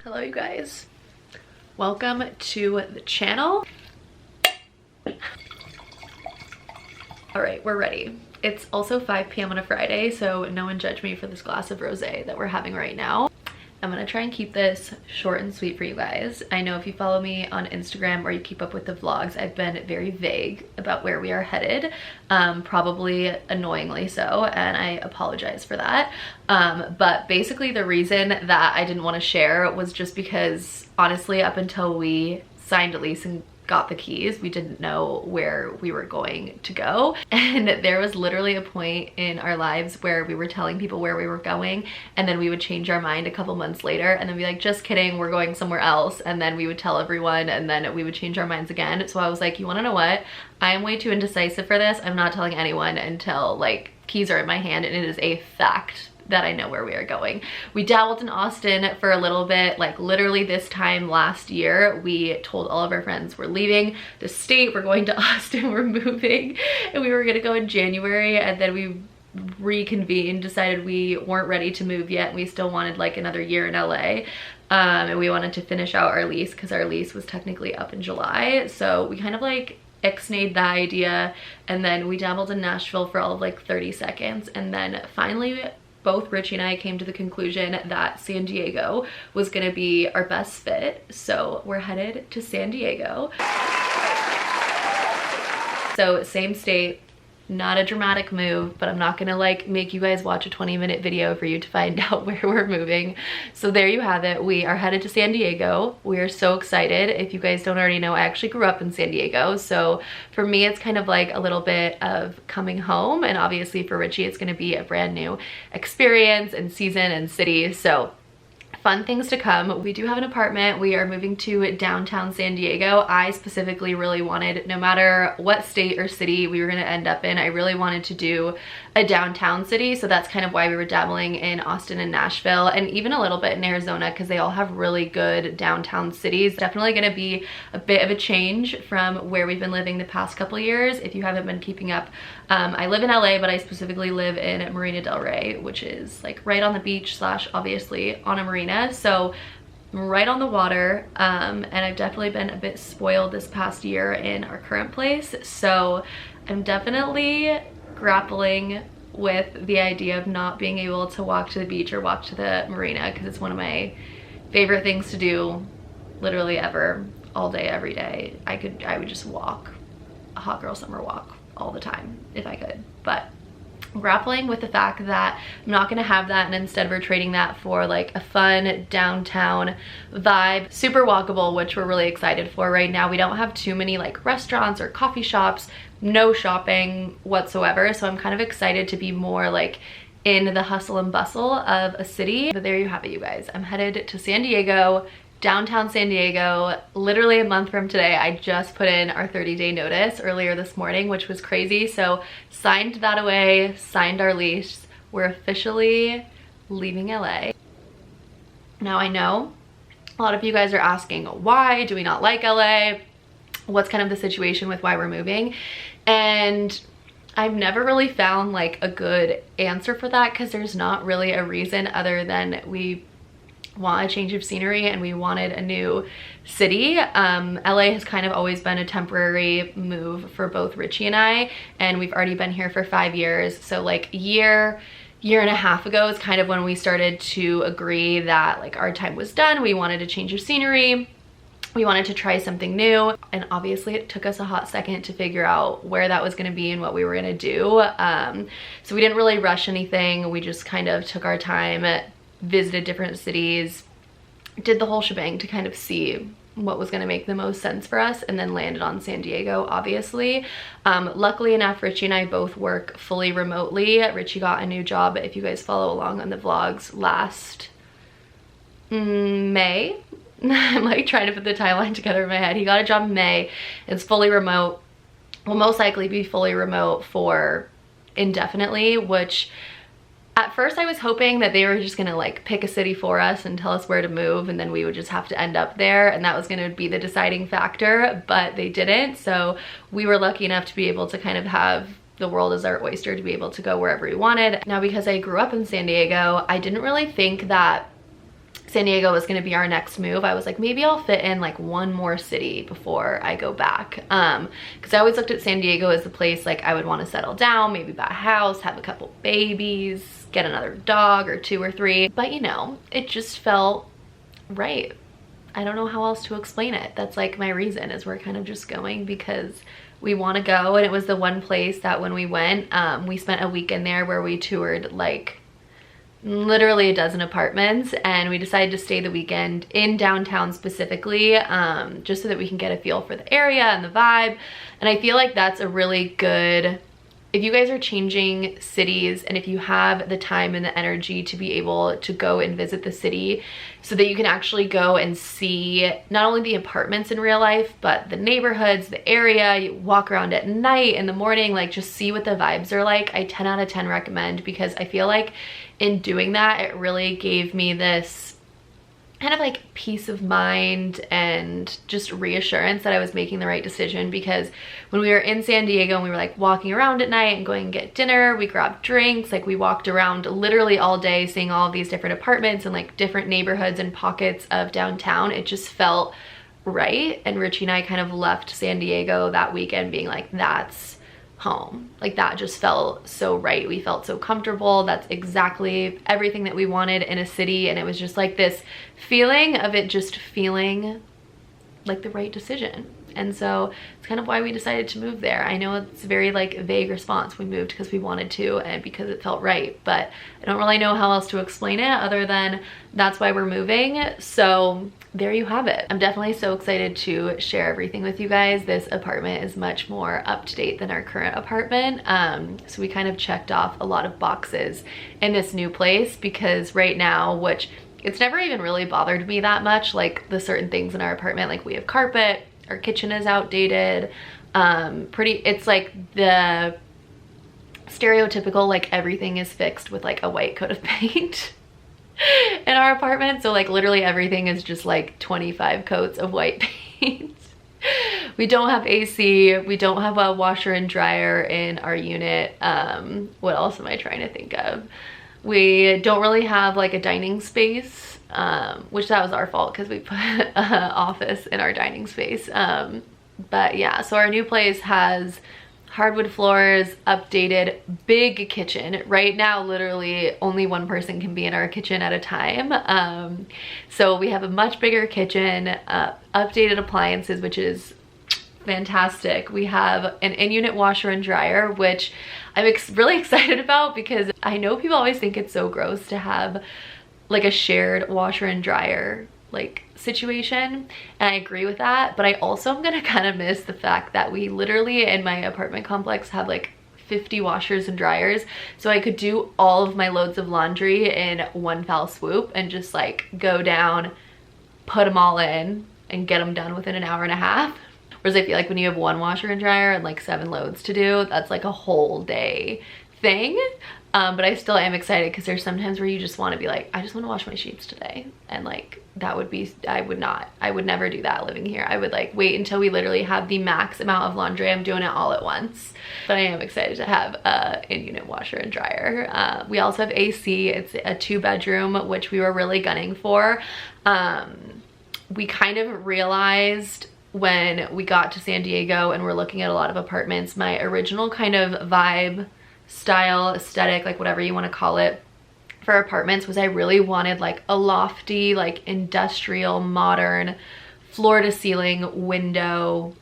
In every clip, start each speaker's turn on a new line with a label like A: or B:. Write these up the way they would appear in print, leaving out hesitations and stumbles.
A: Hello you guys, welcome to the channel. All right, we're ready. It's also 5 p.m. on a Friday, so no one judge me for this glass of rosé that we're having right now. I'm gonna try and keep this short and sweet for you guys. I know if you follow me on Instagram or you keep up with the vlogs, I've been very vague about where we are headed, probably annoyingly so, and I apologize for that. But basically the reason that I didn't want to share was just because honestly, up until we signed a lease and got the keys, we didn't know where we were going to go, and there was literally a point in our lives where we were telling people where we were going, and then we would change our mind a couple months later and then be like, just kidding, we're going somewhere else, and then we would tell everyone and then we would change our minds again. So I was like, you want to know what, I am way too indecisive for this. I'm not telling anyone until like keys are in my hand and it is a fact that I know where we are going. We dabbled in Austin for a little bit, like literally this time last year, we told all of our friends we're leaving the state, we're going to Austin, we're moving, and we were gonna go in January, and then we reconvened, decided we weren't ready to move yet, and we still wanted like another year in LA. And we wanted to finish out our lease because our lease was technically up in July. So we kind of like ixnayed the idea, and then we dabbled in Nashville for all of like 30 seconds, and then finally both Richie and I came to the conclusion that San Diego was gonna be our best fit. So we're headed to San Diego. So same state, not a dramatic move, but I'm not gonna like make you guys watch a 20-minute video for you to find out where we're moving. So there you have it. We are headed to San Diego. We are so excited. If you guys don't already know, I actually grew up in San Diego. So for me, it's kind of like a little bit of coming home. And obviously for Richie, it's gonna be a brand new experience and season and city. So fun things to come. We do have an apartment. We are moving to downtown San Diego. I specifically really wanted, no matter what state or city we were gonna end up in, I really wanted to do a downtown city. So that's kind of why we were dabbling in Austin and Nashville, and even a little bit in Arizona, because they all have really good downtown cities. Definitely gonna be a bit of a change from where we've been living the past couple of years. If you haven't been keeping up, I live in LA, but I specifically live in Marina del Rey, which is like right on the beach slash obviously on a marina. So right on the water, and I've definitely been a bit spoiled this past year in our current place. So I'm definitely grappling with the idea of not being able to walk to the beach or walk to the marina, because it's one of my favorite things to do literally ever, all day, every day. I would just walk a hot girl summer walk all the time if I could, but grappling with the fact that I'm not gonna have that, and instead we're trading that for like a fun downtown vibe, super walkable, which we're really excited for. Right now we don't have too many like restaurants or coffee shops, no shopping whatsoever, so I'm kind of excited to be more like in the hustle and bustle of a city. But there you have it, you guys. I'm headed to San Diego, downtown San Diego, literally a month from today. I just put in our 30-day notice earlier this morning, which was crazy. So signed that away, signed our lease. We're officially leaving LA. Now I know a lot of you guys are asking, why do we not like LA? What's kind of the situation with why we're moving? And I've never really found like a good answer for that, because there's not really a reason other than we want a change of scenery and we wanted a new city. LA has kind of always been a temporary move for both Richie and I, and we've already been here for 5 years. So like year and a half ago is kind of when we started to agree that like our time was done. We wanted a change of scenery. We wanted to try something new, and obviously it took us a hot second to figure out where that was going to be and what we were going to do. So we didn't really rush anything. We just kind of took our time, visited different cities, did the whole shebang to kind of see what was going to make the most sense for us, and then landed on San Diego, obviously. Luckily enough, Richie and I both work fully remotely. Richie got a new job, if you guys follow along on the vlogs, last May. I'm like trying to put the timeline together in my head. He got a job in May. It's fully remote. Will most likely be fully remote for indefinitely, which at first I was hoping that they were just gonna like pick a city for us and tell us where to move, and then we would just have to end up there, and that was gonna be the deciding factor, but they didn't. So we were lucky enough to be able to kind of have the world as our oyster, to be able to go wherever we wanted. Now, because I grew up in San Diego, I didn't really think that San Diego was going to be our next move, I was like, maybe I'll fit in like one more city before I go back. Because I always looked at San Diego as the place like I would want to settle down, maybe buy a house, have a couple babies, get another dog or 2 or 3. But you know, it just felt right. I don't know how else to explain it. That's like my reason, is we're kind of just going because we want to go. And it was the one place that when we went, we spent a weekend there where we toured like literally a dozen apartments, and we decided to stay the weekend in downtown specifically, just so that we can get a feel for the area and the vibe. And I feel like that's a really good, if you guys are changing cities and if you have the time and the energy to be able to go and visit the city so that you can actually go and see not only the apartments in real life, but the neighborhoods, the area, you walk around at night, in the morning, like just see what the vibes are like, I 10 out of 10 recommend, because I feel like in doing that, it really gave me this kind of like peace of mind and just reassurance that I was making the right decision. Because when we were in San Diego and we were like walking around at night and going and get dinner, we grabbed drinks, like we walked around literally all day seeing all of these different apartments and like different neighborhoods and pockets of downtown. It just felt right. And Richie and I kind of left San Diego that weekend being like, that's home. Like that just felt so right. We felt so comfortable. That's exactly everything that we wanted in a city. And it was just like this feeling of it just feeling like the right decision. And so it's kind of why we decided to move there. I know it's a very like vague response. We moved because we wanted to and because it felt right, but I don't really know how else to explain it other than that's why we're moving. So there you have it. I'm definitely so excited to share everything with you guys. This apartment is much more up to date than our current apartment. So we kind of checked off a lot of boxes in this new place, because right now, which it's never even really bothered me that much, like the certain things in our apartment, like we have carpet, our kitchen is outdated, it's like the stereotypical, like everything is fixed with like a white coat of paint in our apartment. So like literally everything is just like 25 coats of white paint. We don't have AC, we don't have a washer and dryer in our unit. What else am I trying to think of? We don't really have like a dining space, which that was our fault because we put an office in our dining space. But yeah, so our new place has hardwood floors, updated, big kitchen. Right now, literally only one person can be in our kitchen at a time. So we have a much bigger kitchen, updated appliances, which is fantastic. We have an in-unit washer and dryer, which I'm really excited about, because I know people always think it's so gross to have like a shared washer and dryer like situation, and I agree with that, but I also am gonna kind of miss the fact that we literally in my apartment complex have like 50 washers and dryers, so I could do all of my loads of laundry in one foul swoop and just like go down, put them all in, and get them done within an hour and a half. Whereas I feel like when you have one washer and dryer and like 7 loads to do, that's like a whole day thing. But I still am excited, because there's sometimes where you just want to be like, I just want to wash my sheets today, and like that would be, I would never do that living here. I would like wait until we literally have the max amount of laundry. I'm doing it all at once. But I am excited to have a in-unit washer and dryer. We also have AC. It's a 2-bedroom, which we were really gunning for. We kind of realized when we got to San Diego and we're looking at a lot of apartments, my original kind of vibe, style, aesthetic, like whatever you want to call it, for apartments was I really wanted like a lofty, like industrial, modern, floor to ceiling window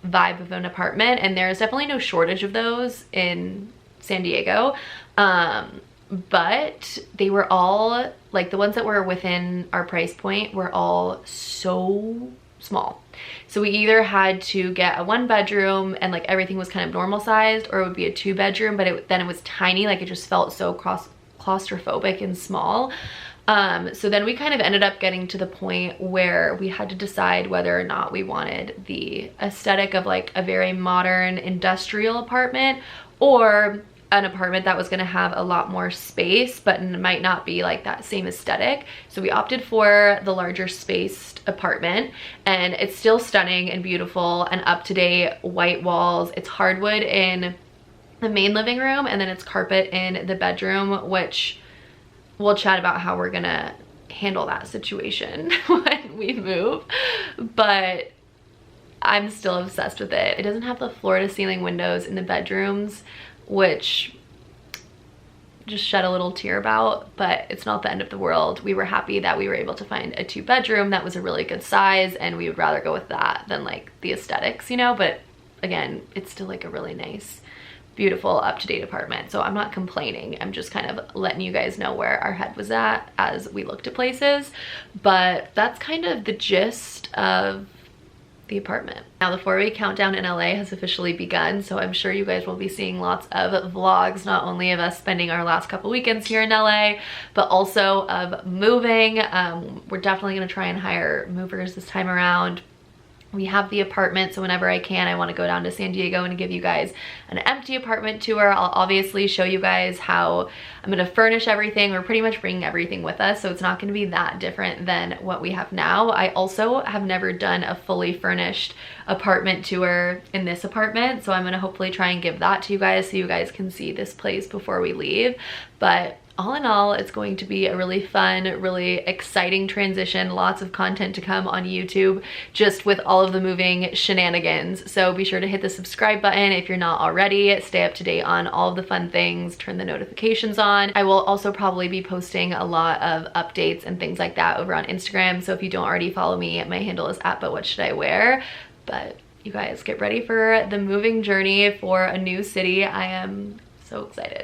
A: vibe of an apartment. And there's definitely no shortage of those in San Diego. But they were all, like the ones that were within our price point were all so small. So we either had to get a 1-bedroom and like everything was kind of normal sized, or it would be a 2-bedroom, but then it was tiny, like it just felt so claustrophobic and small. So then we kind of ended up getting to the point where we had to decide whether or not we wanted the aesthetic of like a very modern industrial apartment, or an apartment that was going to have a lot more space but might not be like that same aesthetic. So we opted for the larger spaced apartment, and it's still stunning and beautiful and up to date, white walls. It's hardwood in the main living room, and then it's carpet in the bedroom, which we'll chat about how we're gonna handle that situation when we move, but I'm still obsessed with it. It doesn't have the floor to ceiling windows in the bedrooms, which just shed a little tear about, but it's not the end of the world. We were happy that we were able to find a 2-bedroom that was a really good size, and we would rather go with that than like the aesthetics, you know, but again, it's still like a really nice, beautiful, up-to-date apartment. So I'm not complaining. I'm just kind of letting you guys know where our head was at as we looked at places. But that's kind of the gist of the apartment. Now the 4-week countdown in LA has officially begun, so I'm sure you guys will be seeing lots of vlogs, not only of us spending our last couple weekends here in LA, but also of moving. We're definitely gonna try and hire movers this time around. We have the apartment, so whenever I can, I want to go down to San Diego and give you guys an empty apartment tour. I'll obviously show you guys how I'm going to furnish everything. We're pretty much bringing everything with us, so it's not going to be that different than what we have now. I also have never done a fully furnished apartment tour in this apartment, so I'm going to hopefully try and give that to you guys so you guys can see this place before we leave. But all in all, it's going to be a really fun, really exciting transition. Lots of content to come on YouTube just with all of the moving shenanigans. So be sure to hit the subscribe button if you're not already. Stay up to date on all of the fun things. Turn the notifications on. I will also probably be posting a lot of updates and things like that over on Instagram. So if you don't already follow me, my handle is @butwhatshouldiwear. But you guys get ready for the moving journey for a new city. I am so excited.